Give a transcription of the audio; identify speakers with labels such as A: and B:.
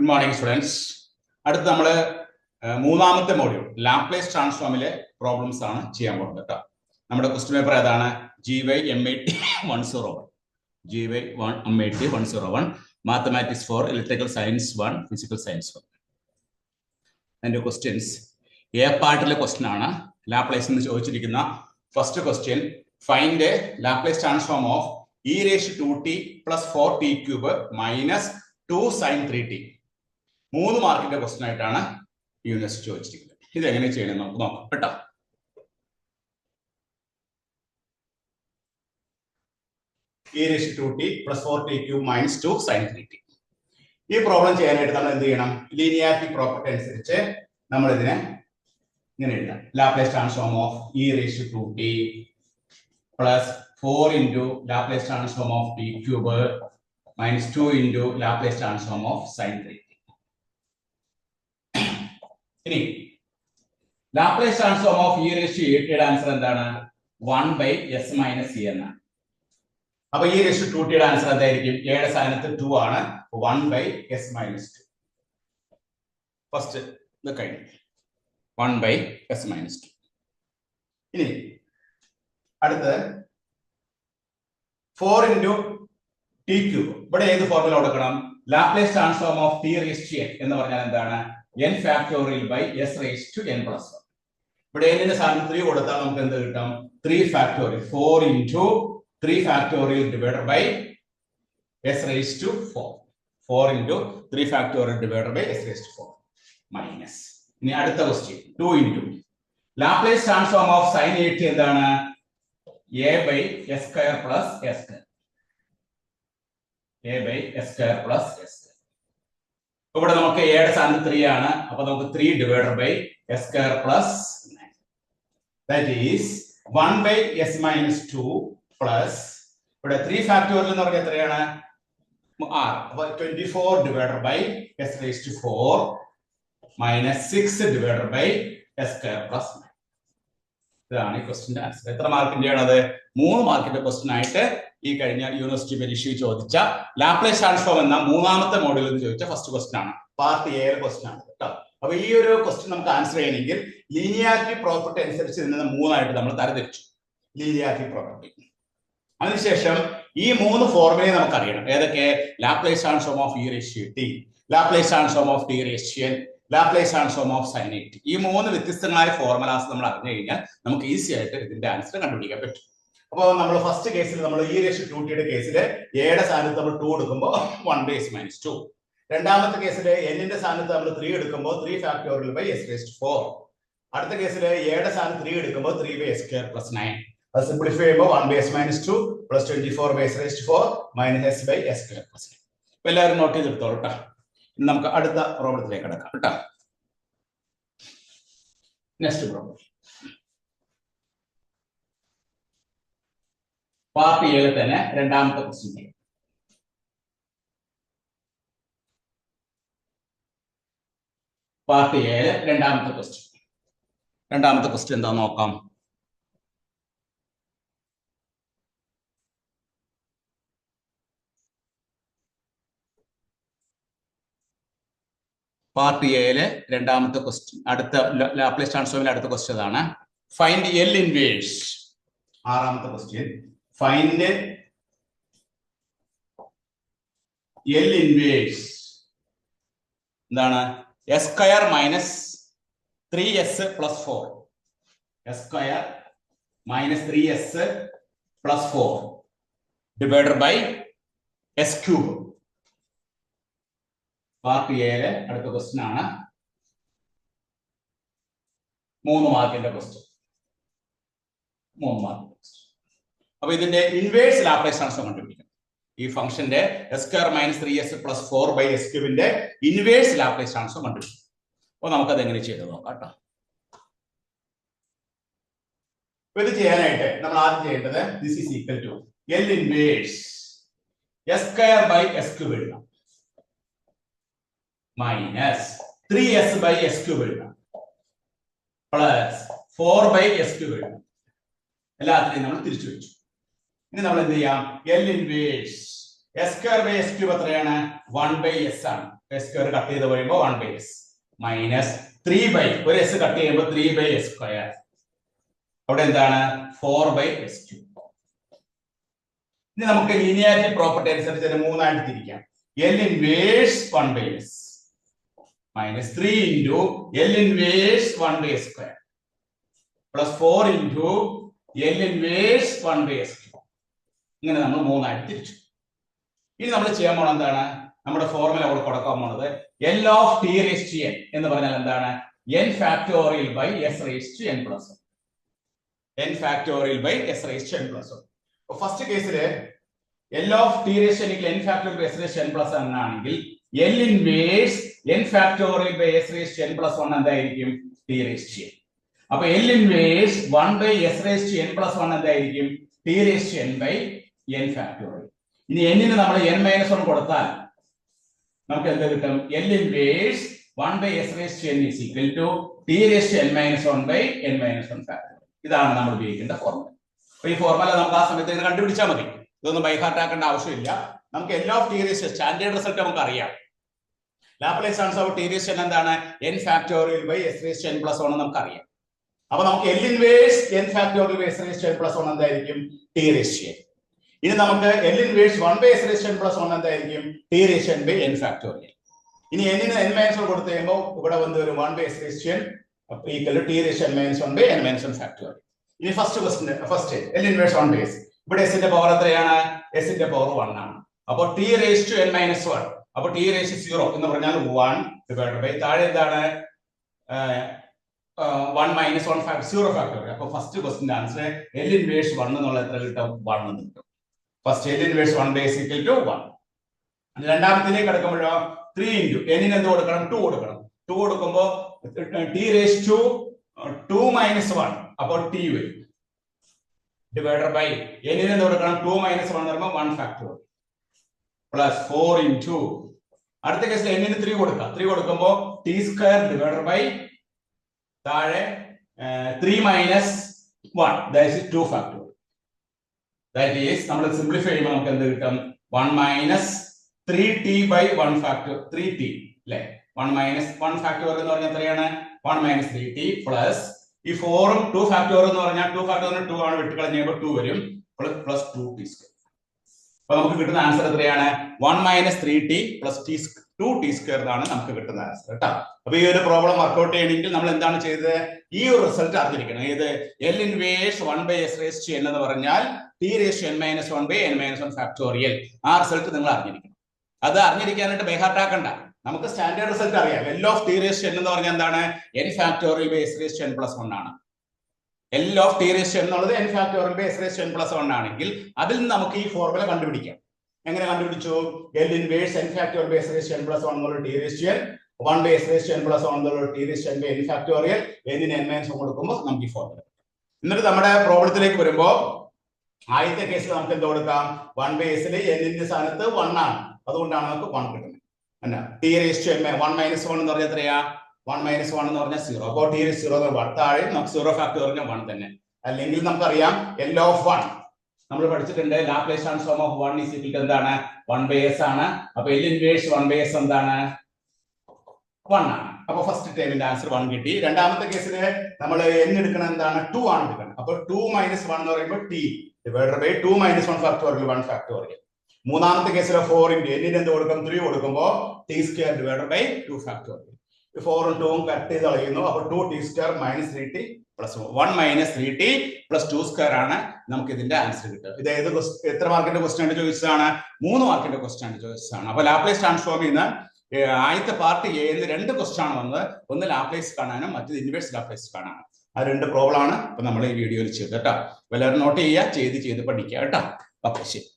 A: Good morning, students. അടുത്ത നമ്മൾ മൂന്നാമത്തെ മൊഡ്യൂൾ ലാപ്ലേസ് ട്രാൻസ്ഫോമിലെ പ്രോബ്ലംസ് ആണ് ചെയ്യാൻ പോകുന്നത് കേട്ടോ. നമ്മുടെ ക്വസ്റ്റ്യൻ പേപ്പർ ഏതാണ്? GYMAT101. GYMAT101 mathematics for electrical science 1 physical science 1. അതിന്റെ ക്വസ്റ്റ്യൻസ് എ പാർട്ടിലെ ക്വസ്റ്റ്യൻ ആണ്. ലാപ്ലേസ് എന്ന് ചോദിച്ചിരിക്കുന്ന first question, find Laplace transform of e⁻²t + 4t³ minus 2 sin 3t. 3 മാർക്കിന്റെ ക്വസ്റ്റ്യൻ ആയിട്ടാണ് യൂണിവേഴ്സിറ്റി ചോദിച്ചിരിക്കുന്നത്. ഇത് എങ്ങനെ ചെയ്യണം നമുക്ക് നോക്കാം കേട്ടോ. e⁻²t + 4t³ minus 2 sin 3t. ഈ പ്രോബ്ലം ചെയ്യാനായിട്ട് നമ്മൾ എന്ത് ചെയ്യണം? ലീനിയാരിറ്റി പ്രോപ്പർട്ടി അനുസരിച്ച് നമ്മൾ ഇതിനെ ഇങ്ങനെ എഴുതാം. Laplace transform of e⁻²t plus 4 into Laplace transform of t³ minus 2 into Laplace transform of sin 3t. ഇനി Laplace transform of e⁻² യുടെ ആൻസർ എന്താണ്? 1/s - e എന്നാണ്. അപ്പൊ e⁻²t യുടെ ആൻസർ എന്തായിരിക്കും? a യുടെ സ്ഥാനത്ത് 2 ആണ്. 1/s - 2. ഫസ്റ്റ് ഇത് കഴിഞ്ഞു. 1/s - 2. ഇനി അടുത്ത 4 into t³. ഇവിടെ ഏത് ഫോർമുല കൊടുക്കണം? ലാപ്ലേസ് ട്രാൻസ്ഫോം ഓഫ് t⁻n എന്ന് പറഞ്ഞാൽ എന്താണ്? n factorial by s⁻n+1. ഇവിടെ n ന്റെ സ്ഥാനത്ത് 3 കൊടുത്താൽ നമുക്ക് എന്ത് കിട്ടും? 3 factorial. 4 into 3 factorial divided by s⁻⁴. 4 into 3 factorial divided by s⁻⁴ minus. ഇനി അടുത്ത question 2 into Laplace transform of sin 80 എന്താണ്? a/s² plus s². a/s² plus s². ഇവിടെ നമുക്ക് a യുടെ സ്ഥാനത്ത് 3 ആണ്. അപ്പൊ നമുക്ക് 3 divided by s² plus 9. That is 1/s - 2 plus ഇവിടെ 3 ഫാക്ടോറിയൽ എന്ന് പറഞ്ഞാൽ എത്രയാണ്? 6. അപ്പൊ 24 divided by s⁻⁴ minus 6 divided by s² plus 9. ഇതാണ് ഈ ക്വസ്റ്റിന്റെ ആൻസർ. എത്ര മാർക്കിന്റെ ആണത്? 3 മാർക്കിന്റെ ക്വസ്റ്റ്യൻ ആയിട്ട് ഈ കഴിഞ്ഞ യൂണിവേഴ്സിറ്റി പരീക്ഷയിൽ ചോദിച്ച ലാപ്ലേസ് ട്രാൻസ്ഫോം എന്ന മൂന്നാമത്തെ മോഡലിൽ നിന്ന് ചോദിച്ച ഫസ്റ്റ് ക്വസ്റ്റ്യൻ ആണ്. പാർട്ട് എ ക്വസ്റ്റ്യൻ ആണ് കേട്ടോ. അപ്പൊ ഈ ഒരു ക്വസ്റ്റ്യൻ നമുക്ക് ആൻസർ ചെയ്യണമെങ്കിൽ ലീനിയാരിറ്റി പ്രോപ്പർട്ടി അനുസരിച്ച് ഇതിനെ 3 ആയിട്ട് നമ്മൾ തരംതിരിച്ചു. Linearity property. അതിനുശേഷം ഈ 3 ഫോർമുലയെ നമുക്ക് അറിയണം. ഏതൊക്കെ? Laplace transform of e⁻t, Laplace transform of t⁻n, Laplace transform of sin 80. ഈ 3 വ്യത്യസ്തങ്ങളായ ഫോർമുലാസ് നമ്മൾ അറിഞ്ഞു കഴിഞ്ഞാൽ നമുക്ക് ഈസി ആയിട്ട് ഇതിന്റെ ആൻസർ കണ്ടുപിടിക്കാൻ പറ്റും. അപ്പോൾ നമ്മൾ ഫസ്റ്റ് കേസിൽ നമ്മൾ e⁻²t യുടെ കേസിൽ a യുടെ സ്ഥാനത്ത് നമ്മൾ 2 എടുക്കുമ്പോൾ 1/s - 2. രണ്ടാമത്തെ കേസിൽ n ന്റെ സ്ഥാനത്ത് നമ്മൾ 3 എടുക്കുമ്പോൾ 3 ഫാക്ടോറിയൽ ബൈ s⁻⁴. അടുത്ത കേസിൽ a യുടെ സ്ഥാനത്ത് 3 എടുക്കുമ്പോൾ 3/s² plus 9. അത് സിംപ്ലിഫൈ ചെയ്യുമ്പോൾ 1/s - 2 plus 24/s⁴ minus s/s² plus 9. അപ്പോൾ എല്ലാവരും നോട്ട് ചെയ്തെടുത്തോളൂ കേട്ടോ. നമുക്ക് അടുത്ത പ്രോബ്ലത്തിലേക്ക് കടക്കാം കേട്ടോ. നെക്സ്റ്റ് പ്രോബ്ലം പാർട്ട് എയിൽ തന്നെ രണ്ടാമത്തെ ക്വസ്റ്റ്യൻ. പാർട്ട് എയിൽ രണ്ടാമത്തെ ക്വസ്റ്റ്യൻ എന്താ നോക്കാം. പാർട്ട് എയിലെ രണ്ടാമത്തെ ക്വസ്റ്റ്യൻ, അടുത്ത ലാപ്ലേസ് ട്രാൻസ്ഫോമിലെ അടുത്ത ക്വസ്റ്റ്യൻ ആണ്. Find L inverse. ആറാമത്തെ ക്വസ്റ്റ്യൻ, ഫൈൻഡ് L ഇൻവേഴ്സ് എന്താണ്? s² - 3s + 4. s² - 3s + 4 divided by s³. Part എയിലെ അടുത്ത ക്വസ്റ്റ്യൻ ആണ്. 3 മാർക്കിന്റെ ക്വസ്റ്റ്യൻ. 3 മാർക്ക്. അപ്പൊ ഇതിന്റെ ഇൻവേഴ്സ് ലാപ്ലേസ് ട്രാൻസ്ഫോം കണ്ടുപിടിക്കണം. ഈ ഫംഗ്ഷന്റെ s² - 3s + 4/s³ ന്റെ ഇൻവേഴ്സ് ലാപ്ലേസ് ട്രാൻസ്ഫോം കണ്ടുപിടിക്കണം. അപ്പൊ നമുക്കത് എങ്ങനെ ചെയ്ത് നോക്കാം കേട്ടോ. ഇത് ചെയ്യാനായിട്ട് നമ്മൾ ആദ്യം ചെയ്യേണ്ടത് this is equal to L inverse s² s³ എഴുതാം മൈനസ് 3s/s³ എഴുതാം പ്ലസ് 4/s³ എഴുതാം. എല്ലാത്തിനെയും നമ്മൾ തിരിച്ചു വെച്ചു. ഇനി നമ്മൾ എന്ത് ചെയ്യാം? L ഇൻവേഴ്സ് s² s³ എത്രയാണ്? 1/s ആണ്. എസ് സ്ക്വയർ കട്ട് ചെയ്ത് പറയുമ്പോൾ 1/s മൈനസ് 3 ഒരു എസ് കട്ട് ചെയ്യുമ്പോൾ 3/s സ്ക്വയർ. അവിടെ എന്താണ് 4/s². ഇനി നമുക്ക് ലീനിയാരിറ്റി പ്രോപ്പർട്ടി അനുസരിച്ച് ഇതിനെ മൂന്നായിട്ട് തിരിക്കാം. L inverse 1/s minus 3 into L inverse 1/s square plus 4 into L inverse 1/s². ഇങ്ങനെ നമ്മൾ മൂന്നായിട്ട് തിരിച്ചു. ഇനി നമ്മൾ ചെയ്യാൻ പോണത് എന്താണ്? നമ്മുടെ ഫോർമുല അവിടെ കൊടുക്കാൻ പോണത് L of t raised to n എന്ന് പറഞ്ഞാൽ എന്താണ്? n factorial by s raised to n plus 1. n factorial by s raised to n plus 1. First കേസില് L of t raised to n equal n factorial by s raised to n plus 1 ആണെങ്കിൽ L inverse n factorial by s raised to n plus 1 എന്തായിരിക്കും? t raised to n. അപ്പൊ L inverse 1/s raised to n plus 1 എന്തായിരിക്കും? t raised to n by n factorial. ഇനി n ന് നമ്മൾ n-1 കൊടുത്താൽ നമുക്ക് എന്ത് കിട്ടും? L inverse 1/s raised to n is equal to t raised to n-1 by n-1 factorial. ഇതാണ് നമ്മൾ ഉപയോഗിക്കേണ്ട ഫോർമുല. അപ്പൊ ഈ ഫോർമുല നമുക്ക് ആ സമയത്ത് ഇങ്ങനെ കണ്ടുപിടിച്ചാൽ മതി. ഇതൊന്നും ബൈഹാർട്ട് ആക്കേണ്ട ആവശ്യമില്ല. നമുക്ക് L of t raised to standard result നമുക്ക് അറിയാം. Laplace transform t raised to n എന്താണ്? n factorial by s raised to n plus 1 നമുക്ക് അറിയാം. അപ്പൊ നമുക്ക് L inverse n factorial by s raised to n plus 1 എന്തായിരിക്കും? t raised to n. ഇനി നമുക്ക് L inverse 1/s raised to n plus 1 എന്തായിരിക്കും? t raised to n by n factorial. ഇനി n ന് n-1 കൊടുത്തു കഴിയുമ്പോൾ ഇവിടെ വന്ന് ഒരു 1/s raised to n equal to t raised to n-1 by n-1 factorial. ഇനി ഫസ്റ്റ് L inverse 1/s. ഇവിടെ s ന്റെ പവർ എത്രയാണ്? s ന്റെ പവർ 1 ആണ്. അപ്പോൾ t raised to n-1. അപ്പോൾ t raised to 0 എന്ന് പറഞ്ഞാൽ 1 divided by താഴെ എന്താണ്? 1 minus 1 0 factorial. അപ്പോൾ ഫസ്റ്റ് ക്വസ്റ്റ്യന്റെ ആൻസർ L inverse 1 എന്നുള്ള എത്ര കിട്ടും? 1 എന്ന് കിട്ടും. First L inverse 1/s equal to 1. രണ്ടാമത്തിലേക്ക് കടക്കുമ്പോഴോ 3 into n ന് എന്ത് കൊടുക്കണം? 2 കൊടുക്കണം. 2 കൊടുക്കുമ്പോൾ t raised to 2 minus 1 അപ്പോൾ t വരും divided by n ന് എന്ത് കൊടുക്കണം? 2 minus 1 എന്ന് പറയുമ്പോൾ 1 factorial plus 4 into അടുത്ത കേസിൽ n ന് 3 കൊടുക്കാം. 3 കൊടുക്കുമ്പോൾ t square divided by താഴെ 3 minus 1 that is 2 factorial. That is നമ്മൾ സിംപ്ലിഫൈ ചെയ്യുമ്പോൾ നമുക്ക് എന്ത് കിട്ടും? 1 minus 3t by 1 factor 3t അല്ലേ? 1 minus 1 factorial എന്ന് പറഞ്ഞാൽ എത്രയാണ്? 1 minus 3t plus ഈ 4 ഉം 2 factorial എന്ന് പറഞ്ഞാൽ 2 factorial 2 ആണ്, വെട്ടിക്കളഞ്ഞപ്പോൾ 2 വരും plus 2t square. അപ്പോൾ നമുക്ക് കിട്ടുന്ന ആൻസർ എത്രയാണ്? 1 minus 3t plus 2t square ആണ് നമുക്ക് കിട്ടുന്ന ആൻസർ കേട്ടോ. അപ്പൊ ഈ ഒരു പ്രോബ്ലം വർക്ക്ഔട്ട് ചെയ്യണമെങ്കിൽ നമ്മൾ എന്താണ് ചെയ്തത്? ഈ ഒരു റിസൾട്ട് അറിഞ്ഞിരിക്കണം. ഏത്? L inverse 1/s raised to n എന്ന് പറഞ്ഞാൽ t raised to n-1 by n-1 factorial. ആ റിസൾട്ട് നിങ്ങൾ അറിഞ്ഞിരിക്കണം. അത് അറിഞ്ഞിരിക്കാനായിട്ട് ബൈഹാർട്ട് ആക്കണ്ട. നമുക്ക് സ്റ്റാൻഡേർഡ് റിസൾട്ട് അറിയാം. L of t raised to n എന്ന് പറഞ്ഞാൽ എന്താണ്? n factorial by s raised to n plus 1 ആണ്. L of t raised to n എന്നുള്ളത് n factorial by s raised to n plus 1 ആണെങ്കിൽ അതിൽ നിന്ന് നമുക്ക് ഈ ഫോർമുല കണ്ടുപിടിക്കാം. എങ്ങനെ കണ്ടുപിടിച്ചു? L inverse n factorial by s raised to n plus 1 എന്നുള്ള t raised to n 1/s raised to n plus 1 എന്നുള്ള t raised to n by n factorial n ന് n-1 കൊടുക്കുമ്പോൾ നമുക്ക് ഈ ഫോർമുല. എന്നിട്ട് നമ്മുടെ പ്രോബ്ലത്തിലേക്ക് വരുമ്പോൾ ആദ്യത്തെ കേസിൽ നമുക്ക് എന്ത് കൊടുക്കാം? 1/s ൽ n ന്റെ സ്ഥാനത്ത് 1 ആണ്. അതുകൊണ്ടാണ് നമുക്ക് 1 കിട്ടുന്നത്. അല്ല t raised to n 1 minus 1 എന്ന് പറഞ്ഞാൽ എത്രയാ? 1 minus 1 എന്ന് പറഞ്ഞാൽ 0. അപ്പോൾ t raised to 0 എന്ന് പറഞ്ഞാൽ താഴെ നമുക്ക് 0 factorial 1 തന്നെ. അല്ലെങ്കിൽ നമുക്കറിയാം L of 1 നമ്മൾ പഠിച്ചിട്ടുണ്ട്. Laplace transform of 1 is equal to എന്താണ്? 1/s ആണ്. അപ്പോൾ L inverse 1/s എന്താണ്? 1 ആണ്. അപ്പോൾ ഫസ്റ്റ് ടേമിന്റെ ആൻസർ 1 കിട്ടി. രണ്ടാമത്തെ കേസിൽ നമ്മൾ n എടുക്കണം എന്താണ്? 2 ആണ് എടുക്കണം. അപ്പോൾ 2 minus 1 എന്ന് പറയുമ്പോൾ t divided by 2 minus 1 factorial 1 factorial. മൂന്നാമത്തെ കേസിൽ 4 into n ന് എന്ത് കൊടുക്കും? 3 കൊടുക്കുമ്പോൾ t square divided by 2 factorial. 4 ഉം 2 ഉം കട്ട് ചെയ്ത് കളയുന്നു. അപ്പോൾ 2t square minus 3t plus 1 minus 3t plus 2 square ആണ് നമുക്ക് ഇതിന്റെ ആൻസർ കിട്ടുക. ഇത് ഏത് എത്ര മാർക്കിന്റെ ക്വസ്റ്റ്യൻ ആണ് ചോദിച്ചതാണ്? 3 മാർക്കിന്റെ ക്വസ്റ്റ്യൻ ആണ് ചോദിച്ചതാണ്. അപ്പോൾ ലാപ്ലേസ് ട്രാൻസ്ഫോമിൽ നിന്ന് ആദ്യത്തെ പാർട്ട് എന്ന് 2 ക്വസ്റ്റ്യൻ ആണ് വന്നത്. ഒന്ന് ലാപ്ലേസ് കാണാനും മറ്റേത് ഇൻവേഴ്സ് ലാപ്ലേസ് കാണാനും. ആ 2 പ്രോബ്ലം ആണ് ഇപ്പൊ നമ്മൾ ഈ വീഡിയോയിൽ ചെയ്തത് കേട്ടോ. എല്ലാവരും നോട്ട് ചെയ്യുക, ചെയ്ത് പഠിക്കുക കേട്ടോ. ഓക്കെ, ശരി.